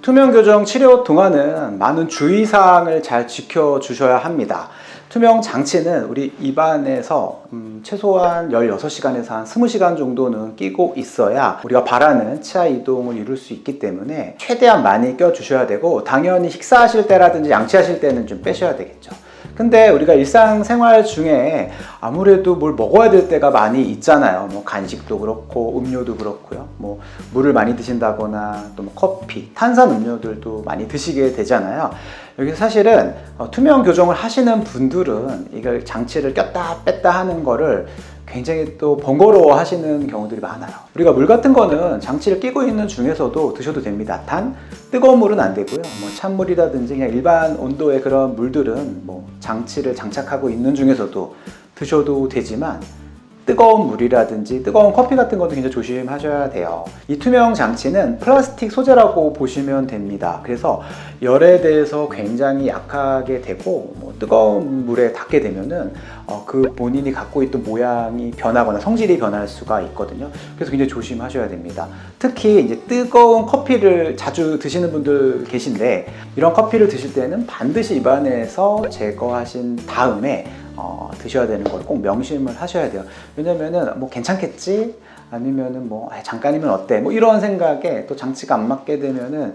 투명 교정 치료 동안은 많은 주의사항을 잘 지켜주셔야 합니다. 투명 장치는 우리 입안에서 최소한 16시간에서 한 20시간 정도는 끼고 있어야 우리가 바라는 치아 이동을 이룰 수 있기 때문에 최대한 많이 껴주셔야 되고, 당연히 식사하실 때라든지 양치하실 때는 좀 빼셔야 되겠죠. 근데 우리가 일상생활 중에 아무래도 뭘 먹어야 될 때가 많이 있잖아요. 뭐 간식도 그렇고 음료도 그렇고요. 뭐 물을 많이 드신다거나 또 뭐 커피, 탄산 음료들도 많이 드시게 되잖아요. 여기서 사실은 투명 교정을 하시는 분들은 이걸 장치를 꼈다 뺐다 하는 거를 굉장히 또 번거로워 하시는 경우들이 많아요. 우리가 물 같은 거는 장치를 끼고 있는 중에서도 드셔도 됩니다. 단 뜨거운 물은 안 되고요. 뭐 찬물이라든지 그냥 일반 온도의 그런 물들은 뭐 장치를 장착하고 있는 중에서도 드셔도 되지만, 뜨거운 물이라든지 뜨거운 커피 같은 것도 굉장히 조심하셔야 돼요. 이 투명 장치는 플라스틱 소재라고 보시면 됩니다. 그래서 열에 대해서 굉장히 약하게 되고, 뭐 뜨거운 물에 닿게 되면은 그 본인이 갖고 있던 모양이 변하거나 성질이 변할 수가 있거든요. 그래서 굉장히 조심하셔야 됩니다. 특히 이제 뜨거운 커피를 자주 드시는 분들 계신데, 이런 커피를 드실 때는 반드시 입안에서 제거하신 다음에 드셔야 되는 걸 꼭 명심을 하셔야 돼요. 왜냐면은 뭐 괜찮겠지? 아니면은 뭐 잠깐이면 어때? 뭐 이런 생각에 또 장치가 안 맞게 되면은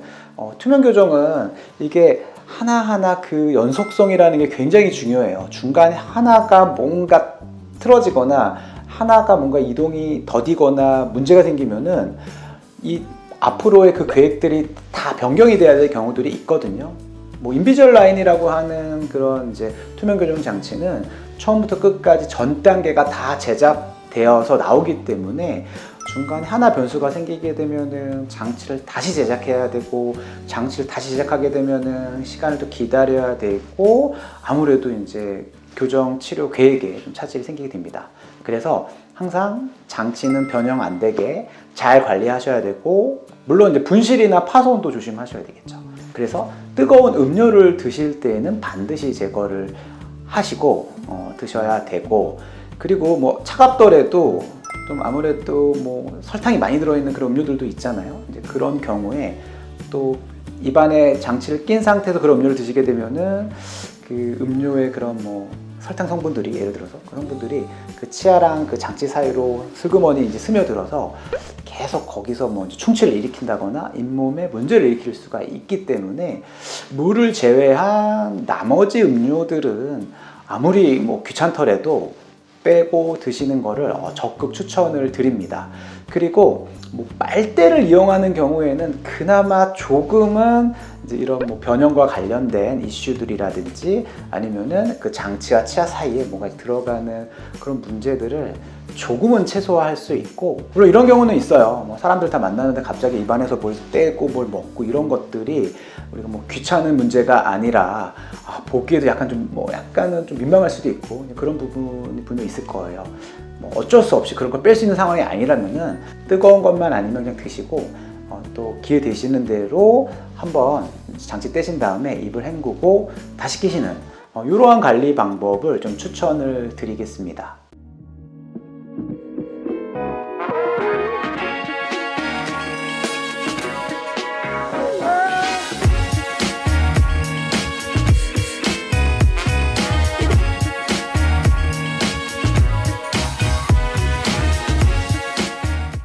투명 교정은 이게 하나하나 그 연속성이라는 게 굉장히 중요해요. 중간에 하나가 뭔가 틀어지거나 하나가 뭔가 이동이 더디거나 문제가 생기면은 이 앞으로의 그 계획들이 다 변경이 돼야 될 경우들이 있거든요. 뭐 인비절라인이라고 하는 그런 이제 투명 교정 장치는 처음부터 끝까지 전 단계가 다 제작되어서 나오기 때문에 중간에 하나 변수가 생기게 되면은 장치를 다시 제작해야 되고, 장치를 다시 제작하게 되면은 시간을 또 기다려야 되고, 아무래도 이제 교정 치료 계획에 좀 차질이 생기게 됩니다. 그래서 항상 장치는 변형 안 되게 잘 관리하셔야 되고, 물론 이제 분실이나 파손도 조심하셔야 되겠죠. 그래서 뜨거운 음료를 드실 때에는 반드시 제거를 하시고 드셔야 되고, 그리고 뭐 차갑더라도 좀 아무래도 뭐 설탕이 많이 들어있는 그런 음료들도 있잖아요. 이제 그런 경우에 또 입안에 장치를 낀 상태에서 그런 음료를 드시게 되면은 그 음료의 그런 뭐 설탕 성분들이, 예를 들어서 그런 분들이 그 치아랑 그 장치 사이로 슬그머니 이제 스며들어서 계속 거기서 뭐 충치를 일으킨다거나 잇몸에 문제를 일으킬 수가 있기 때문에, 물을 제외한 나머지 음료들은 아무리 뭐 귀찮더라도 빼고 드시는 거를 적극 추천을 드립니다. 그리고 뭐 빨대를 이용하는 경우에는 그나마 조금은 이제 이런 뭐 변형과 관련된 이슈들이라든지 아니면은 그 장치와 치아 사이에 뭔가 들어가는 그런 문제들을 조금은 최소화할 수 있고, 물론 이런 경우는 있어요. 뭐 사람들 다 만나는데 갑자기 입안에서 뭘 떼고 뭘 먹고 이런 것들이 우리가 뭐 귀찮은 문제가 아니라 보기에도 약간 좀 뭐 약간은 좀 민망할 수도 있고 그런 부분이 분명히 있을 거예요. 뭐 어쩔 수 없이 그런 걸 뺄 수 있는 상황이 아니라면은 뜨거운 것만 아니면 그냥 드시고, 또 기회 되시는 대로 한번 장치 떼신 다음에 입을 헹구고 다시 끼시는 이러한 관리 방법을 좀 추천을 드리겠습니다.